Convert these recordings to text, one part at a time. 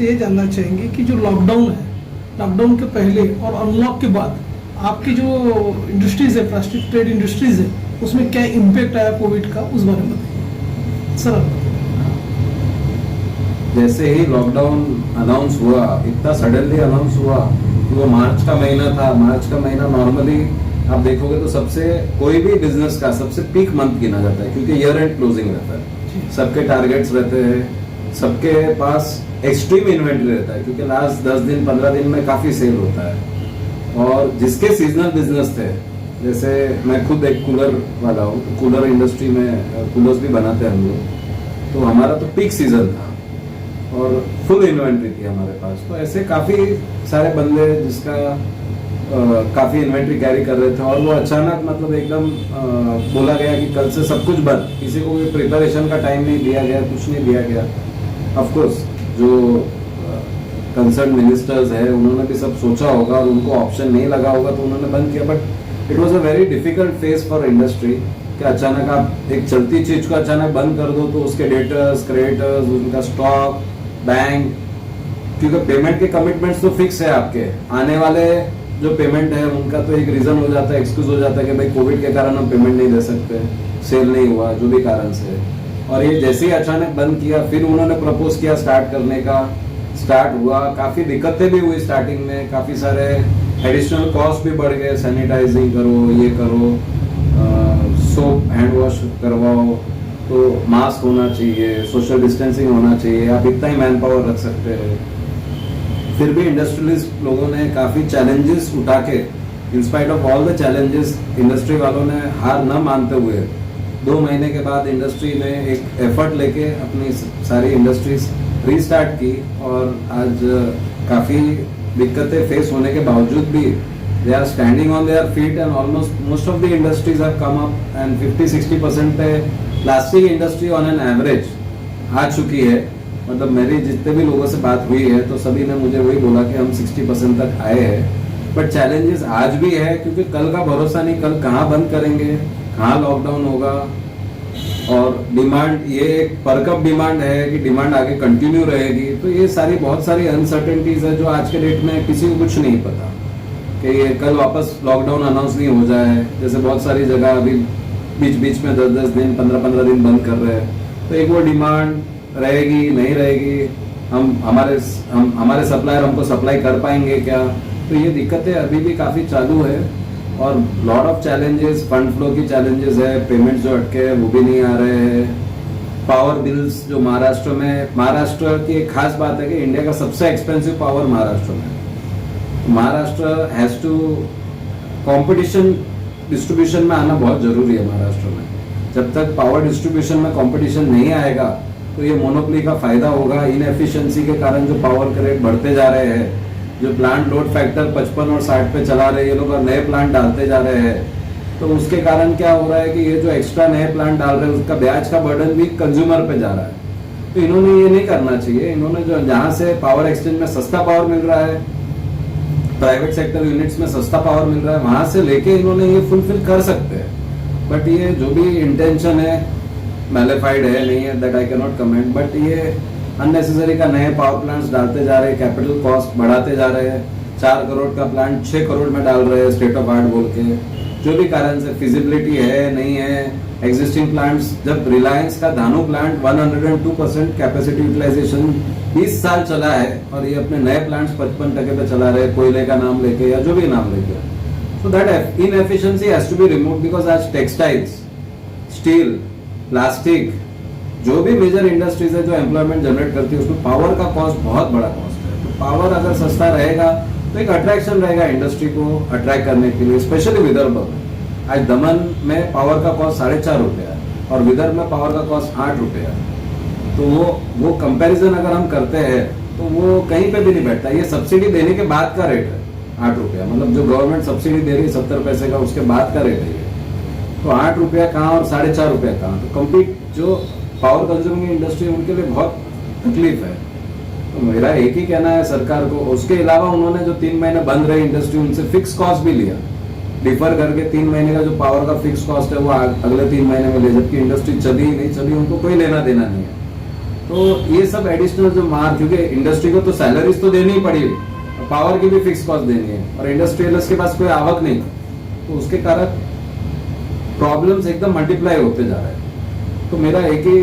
आपसे ये जानना चाहेंगे कि जो लॉकडाउन है, लॉकडाउन के पहले और अनलॉक के बाद आपकी जो इंडस्ट्रीज है, प्लास्टिक ट्रेड इंडस्ट्रीज है, उसमें क्या इम्पैक्ट आया कोविड का, उस बारे में बताइए सर। जैसे ही लॉकडाउन अनाउंस हुआ, इतना सडनली अनाउंस हुआ कि वो मार्च का महीना था। मार्च का महीना नॉर्मली आप देखोगे तो सबसे, कोई भी बिजनेस का सबसे पीक मंथ गिना जाता है, क्योंकि ईयर एंड क्लोजिंग रहता है, सबके टारगेट्स रहते हैं, सबके पास एक्सट्रीम इन्वेंट्री रहता है, क्योंकि लास्ट 10 दिन 15 दिन में काफी सेल होता है। और जिसके सीजनल बिजनेस थे, जैसे मैं खुद एक कूलर वाला हूँ, कूलर इंडस्ट्री में कूलर्स भी बनाते हैं हम लोग, तो हमारा तो पीक सीजन था और फुल इन्वेंट्री थी हमारे पास। तो ऐसे काफी सारे बंदे जिसका काफी इन्वेंट्री कैरी कर रहे थे, और वो अचानक मतलब एकदम बोला गया कि कल से सब कुछ बंद, किसी को भी प्रिपरेशन का टाइम नहीं दिया गया, कुछ नहीं दिया गया। ऑफ कोर्स जो कंसर्न मिनिस्टर्स है उन्होंने भी सब सोचा होगा और उनको ऑप्शन नहीं लगा होगा तो उन्होंने बंद किया। But it was a very difficult phase for industry कि अचानक आप एक चलती चीज को अचानक बंद कर दो, तो उसके डेटर्स, क्रेडिटर्स, उनका स्टॉक, बैंक, क्योंकि पेमेंट के कमिटमेंट्स तो फिक्स है आपके, आने वाले जो पेमेंट है उनका तो एक रीजन हो जाता है, एक्सक्यूज हो जाता है कि भाई कोविड के कारण हम पेमेंट नहीं दे सकते, सेल नहीं हुआ, जो भी कारण से। और ये जैसे ही अचानक बंद किया, फिर उन्होंने प्रपोज किया स्टार्ट करने का, स्टार्ट हुआ, काफी दिक्कतें भी हुई स्टार्टिंग में, काफी सारे एडिशनल कॉस्ट भी बढ़ गए, सैनिटाइजिंग करो, ये करो, सोप हैंड वॉश करवाओ, तो मास्क होना चाहिए, सोशल डिस्टेंसिंग होना चाहिए, आप इतना ही मैन पावर रख सकते हैं। फिर भी इंडस्ट्रियलिस्ट लोगों ने काफी चैलेंजेस उठा के, in spite of all the challenges, industry वालों ने हार न मानते हुए 2 महीने के बाद इंडस्ट्री ने एक एफर्ट लेके अपनी सारी इंडस्ट्रीज रीस्टार्ट की। और आज काफी दिक्कतें फेस होने के बावजूद भी they are standing on their feet and almost most of the industries have come up and 50-60% पे plastic industry on an average आ चुकी है। मतलब मेरी जितने भी लोगों से बात हुई है तो सभी ने मुझे वही बोला कि हम 60% तक आए हैं। बट चैलेंजेस आज भी है, क्योंकि कल का भरोसा नहीं, कल कहाँ बंद करेंगे, कहाँ लॉकडाउन होगा, और डिमांड, ये एक पर कप डिमांड है कि डिमांड आगे कंटिन्यू रहेगी। तो ये सारी बहुत सारी अनसर्टेनिटीज है जो आज के डेट में किसी को कुछ नहीं पता कि ये कल वापस लॉकडाउन अनाउंस नहीं हो जाए। जैसे बहुत सारी जगह अभी बीच बीच में 10-10 दिन 15-15 दिन बंद कर रहे हैं, तो एक वो डिमांड रहेगी नहीं रहेगी, हमारे सप्लायर हमको सप्लाई कर पाएंगे क्या, तो ये दिक्कतें अभी भी काफी चालू है। और lot of challenges, fund flow की चैलेंजेस है, पेमेंट जो अटके हैं वो भी नहीं आ रहे हैं, पावर बिल्स जो महाराष्ट्र की एक खास बात है कि इंडिया का सबसे एक्सपेंसिव पावर महाराष्ट्र में। Maharashtra has to competition distribution में आना बहुत जरूरी है महाराष्ट्र में। जब तक पावर डिस्ट्रीब्यूशन में कंपटीशन नहीं आएगा तो ये मोनोपोली का फायदा होगा। इनएफिशिएंसी के कारण जो पावर के रेट बढ़ते जा रहे हैं, जो प्लांट लोड फैक्टर 55 और 60 पे चला रहे हैं ये लोग, और नए प्लांट डालते जा रहे हैं, तो उसके कारण क्या हो रहा है कि ये जो एक्स्ट्रा नए प्लांट डाल रहे हैं उसका ब्याज का बर्डन भी कंज्यूमर पे जा रहा है। तो इन्होंने ये नहीं करना चाहिए। इन्होंने जो जहां से पावर एक्सचेंज में सस्ता पावर मिल रहा है, प्राइवेट सेक्टर यूनिट्स में सस्ता पावर मिल रहा है, वहां से लेके इन्होंने ये फुलफिल कर सकते हैं। बट ये जो भी इंटेंशन है मैलिफाइड है नहीं है, that I can not comment, but ये अननेसेसरी का नए पावर प्लांट्स डालते जा रहे हैं, कैपिटल कॉस्ट बढ़ाते जा रहे हैं, 4 करोड़ का प्लांट 6 करोड़ में डाल रहे हैं स्टेट ऑफ आर्ट बोल के, जो भी कारण से फिजिबिलिटी है नहीं है। एग्जिस्टिंग प्लांट्स, जब रिलायंस का धानु प्लांट 102% कैपेसिटी यूटिलाइजेशन 20 साल चला है और ये अपने नए प्लांट्स 55% पे चला रहे, कोयले का नाम लेके या जो भी नाम लेके, so that inefficiency has to be removed because आज टेक्सटाइल्स, स्टील, प्लास्टिक, जो भी मेजर इंडस्ट्रीज है जो एम्प्लॉयमेंट जनरेट करती है उसमें पावर का कॉस्ट बहुत बड़ा कॉस्ट है। तो पावर अगर सस्ता रहेगा तो एक अट्रैक्शन रहेगा इंडस्ट्री को अट्रैक्ट करने के लिए, स्पेशली विदर्भ में। आज दमन में पावर का कॉस्ट 4.5 रुपया है और विदर्भ में पावर का कॉस्ट 8 रुपया है। तो वो कंपैरिजन अगर हम करते हैं तो वो कहीं पे भी नहीं बैठता। ये सब्सिडी देने के बाद का रेट है 8 रुपया, मतलब जो गवर्नमेंट सब्सिडी दे रही है 70 पैसे का, उसके बाद का रेट है ये। तो 8 रुपया कहाँ और 4.5 रुपया कहाँ, तो कंप्लीट जो पावर कंज्यूमिंग इंडस्ट्री उनके लिए बहुत तकलीफ है। तो मेरा एक ही कहना है सरकार को। उसके अलावा उन्होंने जो 3 महीने बंद रही इंडस्ट्री, उनसे फिक्स कॉस्ट भी लिया, डिफर करके 3 महीने का जो पावर का फिक्स कॉस्ट है वो अगले 3 महीने में ले, जबकि इंडस्ट्री चली नहीं चली उनको कोई लेना देना नहीं है। तो ये सब एडिशनल जो मार, क्योंकि इंडस्ट्री को तो सैलरीज तो देनी ही पड़ी, पावर की भी फिक्स कॉस्ट देनी है, और इंडस्ट्रियलिस्ट के पास कोई आवक नहीं, तो उसके कारण प्रॉब्लम्स एकदम मल्टीप्लाई होते जा रहे हैं। तो मेरा एक ही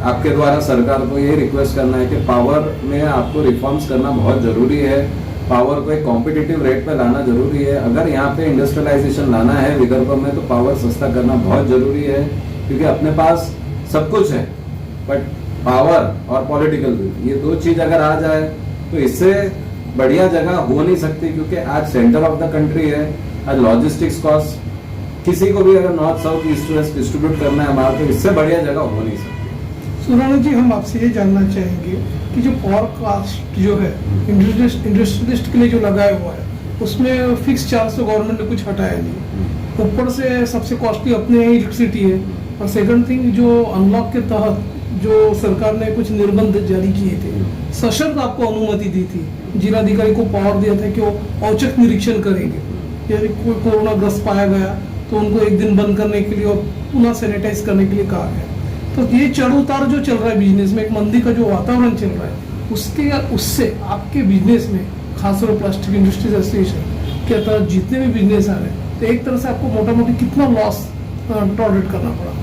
आपके द्वारा सरकार को ये रिक्वेस्ट करना है कि पावर में आपको रिफॉर्म्स करना बहुत जरूरी है, पावर को एक कॉम्पिटिटिव रेट पे लाना जरूरी है। अगर यहाँ पे इंडस्ट्रियलाइजेशन लाना है विदर्भ में तो पावर सस्ता करना बहुत जरूरी है, क्योंकि अपने पास सब कुछ है, बट पावर और पॉलिटिकल विल, ये दो चीज अगर आ जाए तो इससे बढ़िया जगह हो नहीं सकती, क्योंकि आज सेंटर ऑफ द कंट्री है, आज लॉजिस्टिक्स कॉस्ट किसी को भी अगर north south east west distribute करना है हमारा, तो इससे बढ़िया जगह हो नहीं सकती। सुराना जी, हम आपसे ये जानना चाहेंगे कि जो पावर कास्ट जो है इंडस्ट्रियलिस्ट के लिए जो लगाया हुआ है, उसमें फिक्स चार्ज तो गवर्नमेंट ने कुछ हटाया नहीं, ऊपर से सबसे कॉस्टली अपने यहाँ इलेक्ट्रिसिटी है, और सेकंड थिंग जो अनलॉक के तहत जो सरकार ने कुछ निर्बंध जारी किए थे, सशर्त आपको अनुमति दी थी, जिलाधिकारी को पावर दिया था कि वो औचक निरीक्षण करेंगे, यदि कोई कोरोना ग्रस्त पाया गया तो उनको एक दिन बंद करने के लिए और पुनः सैनिटाइज करने के लिए कहा गया। तो ये चढ़ उतार जो चल रहा है बिजनेस में, एक मंदी का जो वातावरण चल रहा है, उससे आपके बिजनेस में, खासतौर पर प्लास्टिक इंडस्ट्रीज एसोसिएशन के तहत जितने भी बिजनेस आ रहे हैं, तो एक तरह से आपको मोटा मोटी कितना लॉस टॉलरेट करना पड़ा?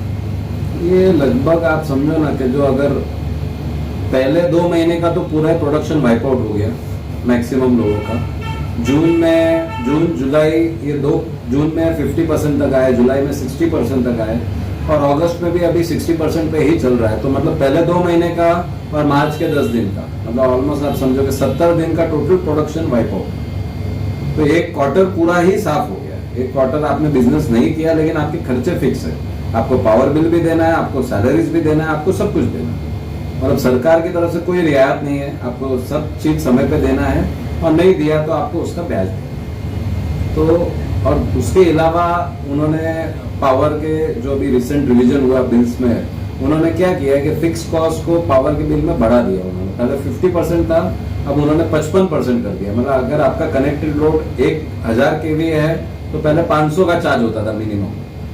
ये लगभग आप समझो ना कि जो अगर पहले 2 महीने का तो पूरा प्रोडक्शन वाइप आउट हो गया मैक्सिमम लोगों का, जून जुलाई, ये 2 जून में 50% तक आए, जुलाई में 60% तक आए, और अगस्त में भी अभी 60% पे ही चल रहा है। तो मतलब पहले 2 महीने का और मार्च के 10 दिन का, मतलब ऑलमोस्ट आप समझो कि 70 दिन का टोटल प्रोडक्शन वाइप आउट। तो एक क्वार्टर पूरा ही साफ हो गया। एक क्वार्टर आपने बिजनेस नहीं किया, लेकिन आपके खर्चे फिक्स है, आपको पावर बिल भी देना है, आपको सैलरीज भी देना है, आपको सब कुछ देना है, और अब सरकार की तरफ से कोई रियायत नहीं है, आपको सब चीज समय पे देना है, और नहीं दिया तो आपको उसका ब्याज देना। तो और उसके अलावा उन्होंने पावर के जो भी रिसेंट रिवीजन हुआ बिल्स में, उन्होंने क्या किया कि फिक्स कॉस्ट को पावर के बिल में बढ़ा दिया उन्होंने। पहले 50% था, अब उन्होंने 55% कर दिया। मतलब अगर आपका कनेक्टेड लोड 1000 kV है तो पहले 500 का चार्ज होता था मिनिमम,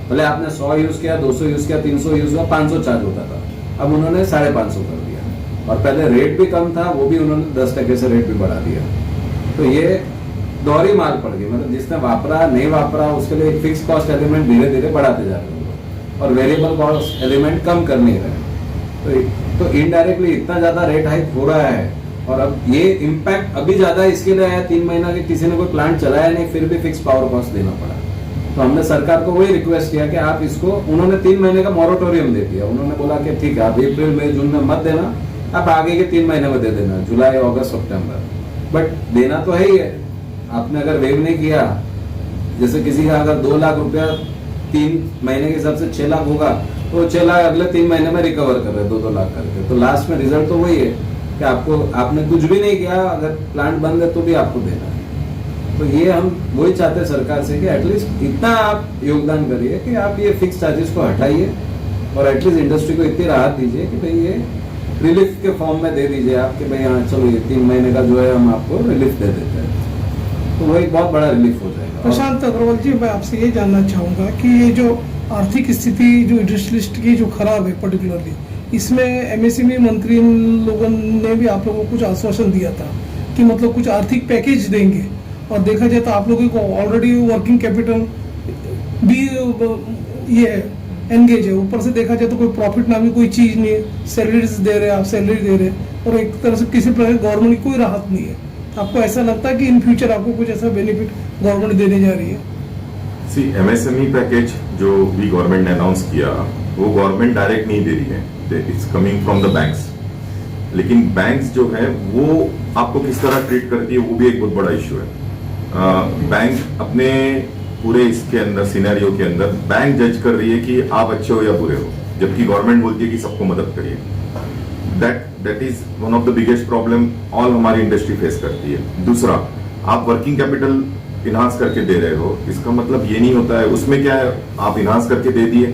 भले आपने 100 यूज किया, 200 यूज किया, 300 यूज किया, 500 चार्ज होता था। अब उन्होंने 550 कर दिया, और पहले रेट भी कम था, वो भी उन्होंने 10% से रेट भी बढ़ा दिया। तो ये दोहरी मार पड़ गई, मतलब जिसने वापरा नहीं वापरा उसके लिए एक फिक्स कॉस्ट एलिमेंट धीरे धीरे बढ़ाते जा रहे हैं, और वेरिएबल कॉस्ट एलिमेंट कम कर नहीं रहे। तो इनडायरेक्टली इतना ज्यादा रेट हाइक हो रहा है, और अब ये इम्पैक्ट अभी ज्यादा इसके लिए आया 3 महीना के किसी ने कोई प्लांट चलाया नहीं, फिर भी फिक्स पावर कॉस्ट देना पड़ा। तो हमने सरकार को वही रिक्वेस्ट किया कि आप इसको, उन्होंने 3 महीने का मॉरेटोरियम दे दिया। उन्होंने बोला कि ठीक है, आप अप्रैल मई जून में मत देना, आप आगे के 3 महीने में दे देना, जुलाई अगस्त सितंबर, बट देना तो है ही है। आपने अगर वेव नहीं किया, जैसे किसी का अगर 2 लाख रुपया 3 महीने के हिसाब से 6 लाख होगा, तो 6 लाख अगले 3 महीने में रिकवर कर रहे 2-2 लाख करके, तो लास्ट में रिजल्ट तो वही है कि आपने कुछ भी नहीं किया, अगर प्लांट बंद है तो भी आपको देना है। तो ये हम वही चाहते हैं सरकार से कि एटलीस्ट इतना आप योगदान करिए कि आप ये फिक्स चार्जेस को हटाइए, और एटलीस्ट इंडस्ट्री को इतनी राहत दीजिए कि भाई ये रिलीफ के फॉर्म में दे दीजिए आप, कि भाई हाँ चलो ये 3 महीने का जो है हम आपको रिलीफ दे देते हैं, तो वो एक बहुत बड़ा रिलीफ हो जाएगा। प्रशांत अग्रवाल जी, मैं आपसे ये जानना चाहूंगा कि ये जो आर्थिक स्थिति जो इंडस्ट्रियलिस्ट की जो खराब है पर्टिकुलरली, इसमें एमएसएमई मंत्री लोगों ने भी आप लोगों को कुछ आश्वासन दिया था कि मतलब कुछ आर्थिक पैकेज देंगे, और देखा जाए तो आप लोगों को ऑलरेडी वर्किंग कैपिटल भी ये एंगेज है, ऊपर से देखा जाए तो कोई प्रॉफिट नाम की कोई चीज नहीं है, सैलरीज दे रहे हैं, आप सैलरी दे रहे हैं, और एक तरह से किसी प्रकार गवर्नमेंट की कोई राहत नहीं है। आपको ऐसा लगता है कि इन फ्यूचर आपको कुछ ऐसा बेनिफिट गवर्नमेंट देने जा रही है? सी एमएसएमई पैकेज जो भी गवर्नमेंट ने अनाउंस किया, वो गवर्नमेंट डायरेक्ट नहीं दे रही है, it's coming from the banks. लेकिन बैंक्स जो है वो आपको किस तरह ट्रीट करती है, वो भी एक बहुत बड़ा इश्यू है। बैंक अपने पूरे इसके अंदर सिनेरियो के अंदर बैंक जज कर रही है कि आप अच्छे हो या बुरे हो, जबकि गवर्नमेंट बोलती है कि सबको मदद करिए। That is one of the biggest problem all हमारी इंडस्ट्री फेस करती है। दूसरा, आप वर्किंग कैपिटल इनहांस करके दे रहे हो, इसका मतलब ये नहीं होता है, उसमें क्या है, आप इनहांस करके दे दिए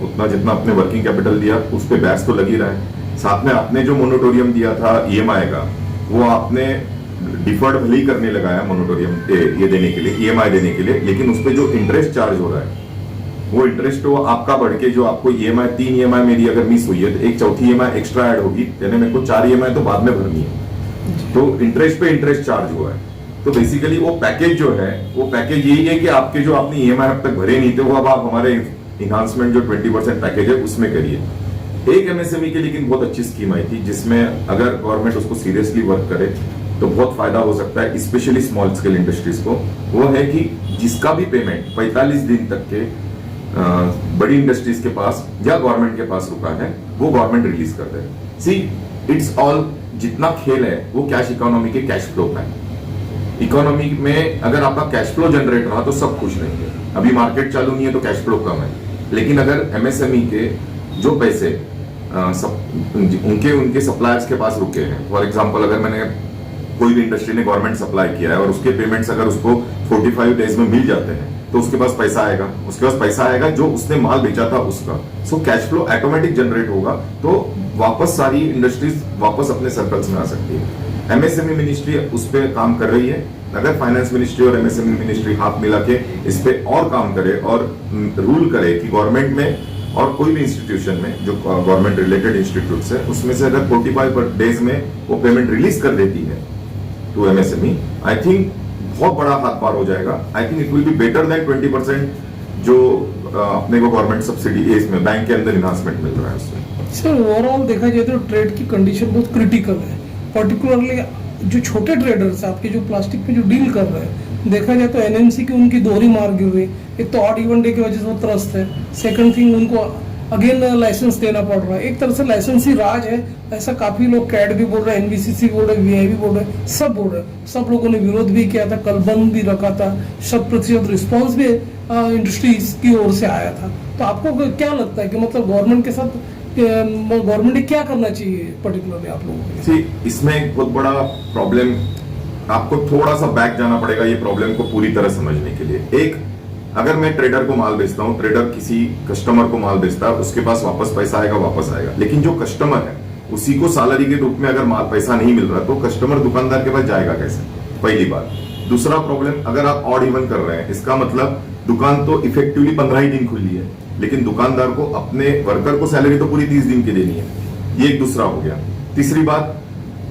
उतना जितना आपने वर्किंग कैपिटल दिया, उस पर बैच तो लग ही रहा है। साथ में आपने जो मोनिटोरियम दिया था ईएमआई का, वो आपने डिफर्ड भले ही करने लगाया मोनिटोरियम ये देने के लिए, ईएमआई देने के लिए, लेकिन उस पर जो इंटरेस्ट चार्ज हो रहा है वो इंटरेस्ट तो आपका बढ़ के जो आपको ईएमआई 3 ईएमआई मेरी अगर मिस हुई है तो एक चौथी ईएमआई एक्स्ट्रा ऐड होगी, यानी मेरे को 4 ईएमआई तो बाद में भरनी है, तो इंटरेस्ट पे इंटरेस्ट चार्ज हुआ है। तो बेसिकली वो पैकेज जो है, वो पैकेज यही है कि आपके जो आपने ईएमआई अब तक भरे नहीं थे वो अब आप हमारे इन्हांसमेंट जो 20% पैकेज है उसमें करिए। एक एमएसएमई की लेकिन बहुत अच्छी स्कीम आई थी जिसमें अगर गवर्नमेंट उसको सीरियसली वर्क करे तो बहुत फायदा हो सकता है, स्पेशली स्मॉल स्केल इंडस्ट्रीज को। वो है कि जिसका भी पेमेंट 45 दिन तक के बड़ी इंडस्ट्रीज के पास या गवर्नमेंट के पास रुका है वो गवर्नमेंट रिलीज कर दे। सी इट्स ऑल, जितना खेल है वो कैश इकोनॉमी के कैश फ्लो का है। इकोनॉमी में अगर आपका कैश फ्लो जनरेट रहा तो सब खुश रहेंगे। अभी मार्केट चालू नहीं है तो कैश फ्लो कम है, लेकिन अगर एमएसएमई के जो पैसे उनके सप्लायर्स के पास रुके हैं, फॉर एग्जांपल अगर मैंने कोई भी इंडस्ट्री ने गवर्नमेंट सप्लाई किया है और उसके पेमेंट्स अगर उसको 45 डेज में मिल जाते हैं तो उसके पास पैसा आएगा, उसके पास पैसा आएगा जो उसने माल बेचा था उसका। So cash flow automatic generate होगा तो वापस सारी इंडस्ट्रीज वापस अपने सर्कल्स में आ सकती है। एमएसएमई मिनिस्ट्री उस पर काम कर रही है। अगर फाइनेंस मिनिस्ट्री और एमएसएमई मिनिस्ट्री हाथ मिला के इस पे और काम करे और रूल करे कि गवर्नमेंट में और कोई भी इंस्टीट्यूशन में जो गवर्नमेंट रिलेटेड इंस्टीट्यूट है उसमें से अगर 45 डेज में वो पेमेंट रिलीज कर देती है टू एमएसएमई, आई थिंक बहुत बड़ा हाथ पार हो जाएगा। I think it will be better than 20% जो अपने को गवर्नमेंट सब्सिडी इसमें बैंक के अंदर इन्हांसमेंट मिल रहा है उसमें। सर ओवरऑल देखा जाए तो ट्रेड की कंडीशन बहुत क्रिटिकल है, पर्टिकुलरली जो छोटे ट्रेडर्स आपके जो प्लास्टिक में जो डील कर रहे हैं, देखा जाए तो एनएमसी की उनकी दोहरी मार गिर रही। एक तो ऑड इवन डे की वजह से वो त्रस्त है, सेकंड थिंग उनको अगेन लाइसेंस देना पड़ रहा है। एक तरह से लाइसेंसी राज है, ऐसा काफी लोग कैड भी बोल रहे हैं, एनबीसीसी बोल रहे हैं, वीआईबी बोल रहे हैं, सब बोल रहे हैं। सब लोगों ने विरोध भी किया था, कल बंद भी रखा था, 100% रिस्पॉन्स भी इंडस्ट्रीज की ओर से आया था। तो आपको क्या लगता है कि मतलब गवर्नमेंट के साथ गवर्नमेंट ने क्या करना चाहिए पर्टिकुलरली आप लोगों को? इसमें एक बहुत बड़ा प्रॉब्लम, आपको थोड़ा सा बैक जाना पड़ेगा ये प्रॉब्लम को पूरी तरह समझने के लिए। एक, अगर मैं ट्रेडर को माल बेचता हूँ, ट्रेडर किसी कस्टमर को माल बेचता है, उसके पास वापस पैसा आएगा, वापस आएगा, लेकिन जो कस्टमर है उसी को सैलरी के रूप में अगर माल पैसा नहीं मिल रहा तो कस्टमर दुकानदार के पास जाएगा कैसे? पहली बात। दूसरा प्रॉब्लम, अगर आप ऑड इवन कर रहे हैं, इसका मतलब दुकान तो इफेक्टिवली 15 ही दिन खुली है, लेकिन दुकानदार को अपने वर्कर को सैलरी तो पूरी 30 दिन की देनी है। ये एक दूसरा हो गया। तीसरी बात,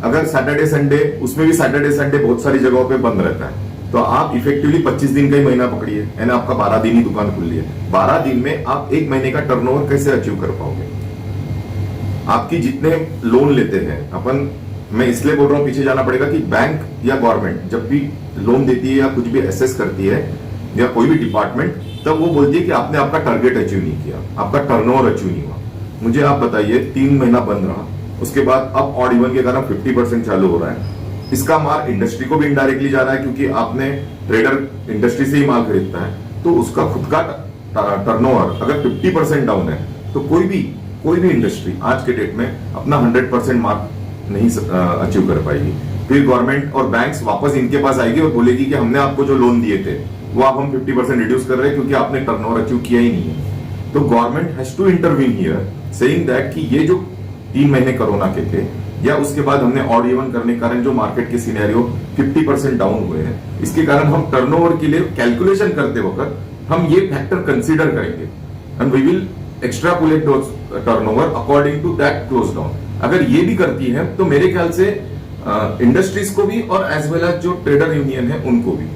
अगर सैटरडे संडे, उसमें भी सैटरडे संडे बहुत सारी जगहों पे बंद रहता है, तो आप इफेक्टिवली 25 दिन का ही महीना पकड़िए, यानी आपका 12 दिन ही दुकान खुली है। 12 दिन में आप एक महीने का टर्नओवर कैसे अचीव कर पाओगे? आपकी जितने लोन लेते हैं अपन, मैं इसलिए बोल रहा हूं पीछे जाना पड़ेगा कि बैंक या गवर्नमेंट जब भी लोन देती है या कुछ भी एसेस करती है या कोई भी डिपार्टमेंट, तब वो बोलती है कि आपने आपका टारगेट अचीव नहीं किया, आपका टर्नओवर अचीव नहीं हुआ। मुझे आप बताइए, 3 महीना बंद रहा, उसके बाद अब ऑड इवन के कारण 50% चालू हो रहा है। इसका मार इंडस्ट्री को भी इनडायरेक्टली जा रहा है, क्योंकि आपने ट्रेडर इंडस्ट्री से ही माल खरीदता है, तो उसका खुद का टर्नओवर अगर 50% डाउन है तो कोई भी इंडस्ट्री आज के डेट में अपना 100% मार्क नहीं अचीव कर पाएगी। फिर गवर्नमेंट और बैंक्स वापस इनके पास आएगी और बोलेगी कि हमने आपको जो लोन दिए थे वो आप हम 50% रिड्यूस कर रहे हैं क्योंकि आपने टर्नओवर अचीव किया ही नहीं है। तो government has to intervene here, saying that कि ये जो 3 महीने कोरोना के थे या उसके बाद हमने ऑड इवन करने के कारण जो मार्केट के सिनेरियो 50% डाउन हुए हैं, इसके कारण हम टर्नओवर के लिए कैलकुलेशन करते वक्त हम ये फैक्टर कंसीडर करेंगे and we will extrapolate turnover according to that close down. अगर ये भी करती है तो मेरे ख्याल से इंडस्ट्रीज को भी और एज वेल एज जो ट्रेडर यूनियन है उनको भी,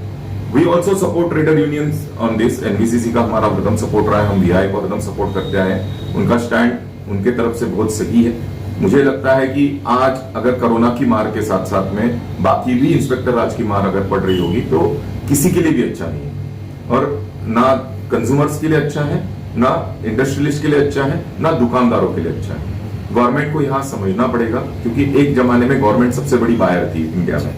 we also support trader unions on this. NBCC का हमारा हरदम सपोर्ट रहा है, हम वीआई को हरदम सपोर्ट करते आए हैं, उनका स्टैंड उनके तरफ से बहुत सही है। मुझे लगता है कि आज अगर कोरोना की मार के साथ साथ में बाकी भी इंस्पेक्टर राज की मार अगर पड़ रही होगी तो किसी के लिए भी अच्छा नहीं है, और ना कंज्यूमर्स के लिए अच्छा है, ना इंडस्ट्रियलिस्ट के लिए अच्छा है, ना दुकानदारों के लिए अच्छा है। गवर्नमेंट को यहाँ समझना पड़ेगा, क्योंकि एक जमाने में गवर्नमेंट सबसे बड़ी बायर थी इंडिया में,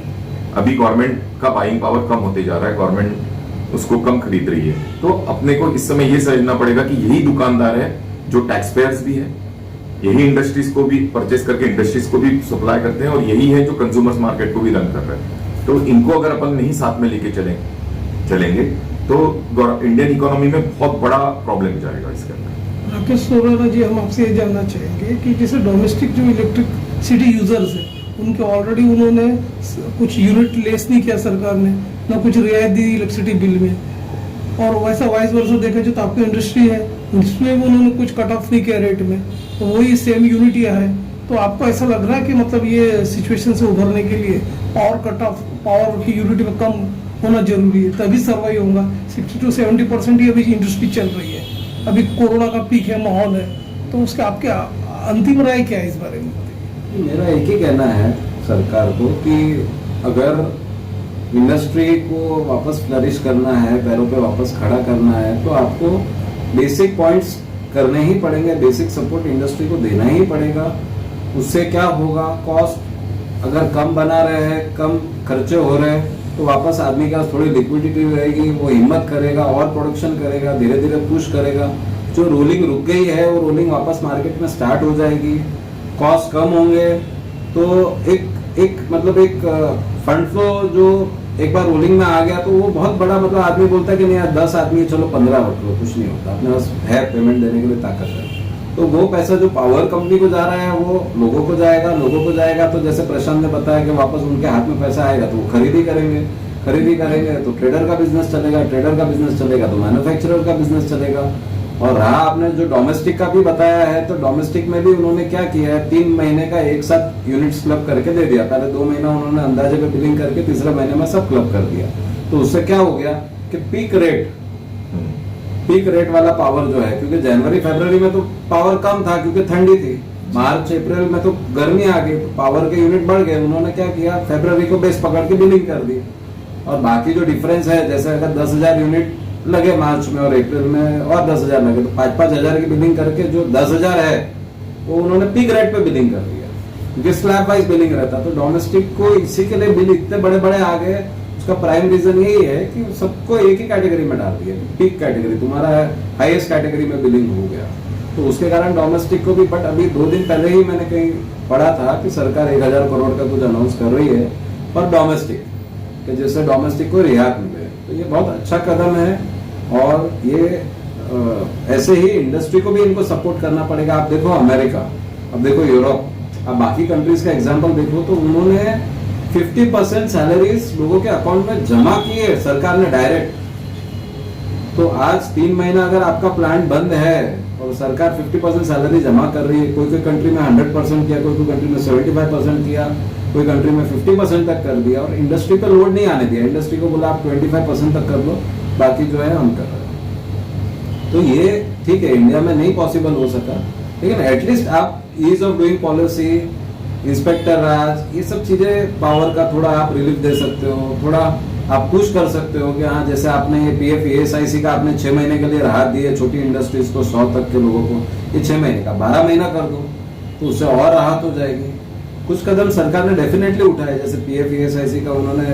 अभी गवर्नमेंट का बाइंग पावर कम होते जा रहा है, गवर्नमेंट उसको कम खरीद रही है। तो अपने को इस समय ये समझना पड़ेगा कि यही दुकानदार है जो टैक्स पेयर्स भी है, यही इंडस्ट्रीज को भी परचेस करके इंडस्ट्रीज को भी सप्लाई करते हैं, और यही है जो कंज्यूमर्स मार्केट को भी रन कर रहे हैं। तो इनको अगर अपन नहीं साथ में लेके चलेंगे तो इंडियन इकोनॉमी में बहुत बड़ा प्रॉब्लम जाएगा इसके अंदर। राकेश सोराना जी, हम आपसे ये जानना चाहेंगे कि जैसे डोमेस्टिक जो इलेक्ट्रिसिटी यूजर्स है उनके ऑलरेडी उन्होंने कुछ यूनिट लेस नहीं किया सरकार ने, ना कुछ रियायत दी इलेक्ट्रिसिटी बिल में, और वैसा वाइस वर्सा देखा जो तो आपकी इंडस्ट्री है, इंडस्ट्री में भी उन्होंने कुछ कट ऑफ नहीं किया रेट में, तो वही सेम यूनिट यहाँ है। तो आपको ऐसा लग रहा है कि मतलब ये सिचुएशन से उभरने के लिए पावर कट ऑफ, पावर की यूनिट में कम होना जरूरी है, तभी सर्वाइव होगा। 60 to 70% ही अभी इंडस्ट्री चल रही है, अभी कोरोना का पीक है, माहौल है, तो उसके आपके अंतिम राय क्या है इस बारे में? मेरा एक ही कहना है सरकार को कि अगर इंडस्ट्री को वापस फ्लरिश करना है, पैरों पे वापस खड़ा करना है, तो आपको बेसिक पॉइंट्स करने ही पड़ेंगे, बेसिक सपोर्ट इंडस्ट्री को देना ही पड़ेगा। उससे क्या होगा, कॉस्ट अगर कम बना रहे हैं, कम खर्चे हो रहे हैं, तो वापस आदमी के पास थोड़ी लिक्विडिटी रहेगी, वो हिम्मत करेगा और प्रोडक्शन करेगा, धीरे धीरे पुश करेगा। जो रोलिंग रुक गई है वो रोलिंग वापस मार्केट में स्टार्ट हो जाएगी, कॉस्ट कम होंगे, तो एक मतलब एक फंड फ्लो जो एक बार रोलिंग में आ गया तो वो बहुत बड़ा, मतलब आदमी बोलता है कि नहीं यार 10 आदमी चलो 15 रख लो, कुछ नहीं होता, अपने पास है पेमेंट देने के लिए ताकत है। तो वो पैसा जो पावर कंपनी को जा रहा है वो लोगों को जाएगा, तो जैसे प्रशांत ने बताया कि वापस उनके हाथ में पैसा आएगा तो वो खरीदी करेंगे तो ट्रेडर का बिजनेस चलेगा तो मैन्युफैक्चरर का बिजनेस चलेगा। और रहा आपने जो डोमेस्टिक का भी बताया है, तो डोमेस्टिक में भी उन्होंने क्या किया है, 3 महीने का एक साथ यूनिट्स क्लब करके दे दिया। पहले 2 महीना उन्होंने अंदाजे पे बिलिंग करके तीसरे महीने में सब क्लब कर दिया। तो उससे क्या हो गया कि पीक रेट वाला पावर जो है, क्योंकि जनवरी फरवरी में तो पावर कम था क्योंकि ठंडी थी, मार्च अप्रैल में तो गर्मी आ गई, तो पावर के यूनिट बढ़ गए। उन्होंने क्या किया, फरवरी को बेस पकड़ के बिलिंग कर दी। और बाकी जो डिफरेंस है, जैसे अगर 10,000 यूनिट लगे मार्च में और अप्रैल में और 10,000 लगे, तो 5-5 हजार की बिलिंग करके जो 10,000 है वो उन्होंने पीक रेट पे बिलिंग कर दिया, क्योंकि स्लैब वाइज बिलिंग रहता। तो डोमेस्टिक को इसी के लिए बिल इतने बड़े बड़े आ गए, उसका प्राइम रीजन यही है कि सबको एक ही कैटेगरी में डाल दिया, पीक कैटेगरी, तुम्हारा हाईएस्ट कैटेगरी में बिलिंग हो गया। तो उसके कारण डोमेस्टिक को भी, बट अभी 2 दिन पहले ही मैंने कहीं पढ़ा था कि सरकार 1,000 करोड़ का कुछ अनाउंस कर रही है पर डोमेस्टिक, कि जिससे डोमेस्टिक को रियायत मिले। तो ये बहुत अच्छा कदम है और ये ऐसे ही इंडस्ट्री को भी इनको सपोर्ट करना पड़ेगा। आप देखो अमेरिका, अब देखो यूरोप, अब बाकी कंट्रीज का एग्जांपल देखो, तो उन्होंने 50% सैलरीज लोगों के अकाउंट में जमा की है सरकार ने डायरेक्ट। तो आज 3 महीना अगर आपका प्लांट बंद है और सरकार 50% सैलरी जमा कर रही है, कोई कंट्री में 100% किया, कोई कंट्री में 75% किया, कोई कंट्री में 50% तक कर दिया, और इंडस्ट्री पे लोड नहीं आने दिया। इंडस्ट्री को बोला आप 25% तक कर लो, बाकी जो है हम कर रहे हैं। तो ये ठीक है, इंडिया में नहीं पॉसिबल हो सका, लेकिन एटलीस्ट आप ease of doing policy, inspector raj, ये सब चीजें, पावर का थोड़ा आप रिलीफ दे सकते हो, थोड़ा आप पुश कर सकते हो कि हाँ, जैसे आपने ये पीएफ ESIC का आपने 6 महीने के लिए राहत दी है छोटी इंडस्ट्रीज को, 100 तक के लोगों को, ये 6 महीने का 12 महीना कर दो तो उससे और राहत हो जाएगी। कुछ कदम सरकार ने डेफिनेटली उठाए, जैसे पीएफ ESIC का उन्होंने,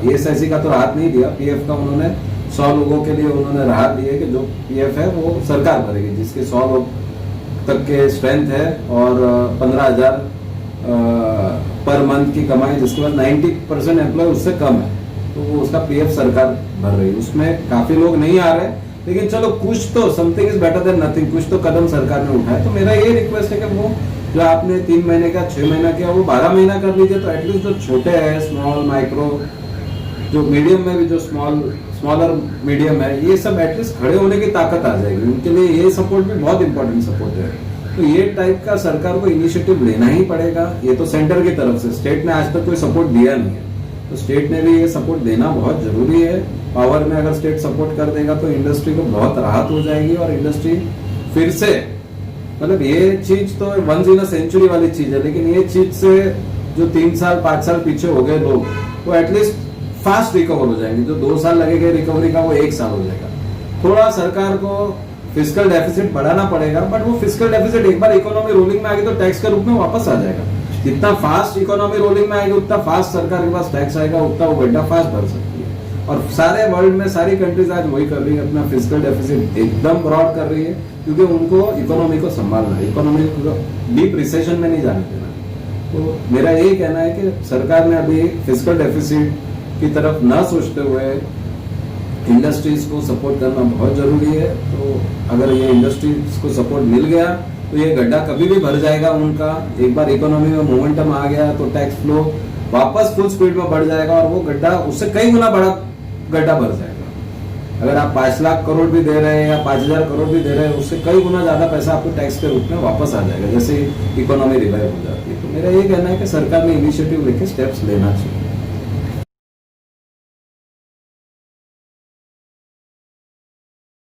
ESIC का तो राहत नहीं दिया, पीएफ का उन्होंने 100 लोगों के लिए उन्होंने राहत दी है कि जो पीएफ है वो सरकार भरेगी, जिसके 100 लोग तक के स्ट्रेंथ है और 15,000 पर मंथ की कमाई, जिसके बाद 90% एम्प्लॉय उससे कम है, तो वो उसका पीएफ सरकार भर रही है। उसमें काफी लोग नहीं आ रहे, लेकिन चलो कुछ तो, something is better than nothing, कुछ तो कदम सरकार ने उठाया। तो मेरा ये रिक्वेस्ट है कि वो जो आपने 3 महीने का 6 महीना किया वो 12 महीना कर लीजिए। तो एटलीस्ट जो छोटे हैं, स्मॉल माइक्रो, जो मीडियम में भी जो स्मॉलर मीडियम है, ये सब एटलीस्ट खड़े होने की ताकत आ जाएगी। उनके लिए ये सपोर्ट भी बहुत इंपॉर्टेंट सपोर्ट है। तो ये टाइप का सरकार को इनिशिएटिव लेना ही पड़ेगा। ये तो सेंटर की तरफ से, स्टेट ने आज तक कोई सपोर्ट दिया नहीं है, तो स्टेट ने भी ये सपोर्ट देना बहुत जरूरी है। पावर में अगर स्टेट सपोर्ट कर देगा तो इंडस्ट्री को बहुत राहत हो जाएगी और इंडस्ट्री फिर से, मतलब ये चीज तो वंस इन अ सेंचुरी वाली चीज है, लेकिन ये चीज से जो 3 साल 5 साल पीछे हो गए लोग, वो एटलीस्ट फास्ट रिकवर हो जाएंगे। जो 2 साल लगेगा रिकवरी का, वो 1 साल हो जाएगा। थोड़ा सरकार को फिस्कल डेफिसिट बढ़ाना पड़ेगा, बट वो फिस्कल डेफिसिट एक बार इकोनॉमी रोलिंग में आ गई तो टैक्स के रूप में वापस आ जाएगा। जितना फास्ट इकोनॉमी रोलिंग में आएगी उतना फास्ट सरकार के पास टैक्स आएगा, उतना वो गड्ढा फास्ट भर सकती है। और सारे वर्ल्ड में सारी कंट्रीज आज वही कर रही है, अपना फिस्कल डेफिसिट एकदम ब्रॉड कर रही है, क्योंकि उनको इकोनॉमी को संभालना है, इकोनॉमी को डीप रिसेशन में नहीं जाने देना। तो मेरा यही कहना है कि सरकार ने अभी फिस्कल डेफिसिट की तरफ न सोचते हुए इंडस्ट्रीज को सपोर्ट करना बहुत जरूरी है। तो अगर ये इंडस्ट्रीज को सपोर्ट मिल गया तो ये गड्ढा कभी भी भर जाएगा उनका। एक बार इकोनॉमी में मोमेंटम आ गया तो टैक्स फ्लो वापस फुल स्पीड में बढ़ जाएगा और वो गड्ढा उससे कई गुना बड़ा गड्ढा भर जाएगा। अगर आप 5 लाख करोड़ भी दे रहे हैं या 5,000 करोड़ भी दे रहे हैं, उससे कई गुना ज्यादा पैसा आपको टैक्स के रूप में वापस आ जाएगा, जैसे इकोनॉमी रिवाइव हो जाती है। तो मेरा ये कहना है कि सरकार ने इनिशिएटिव लेके स्टेप्स लेना चाहिए।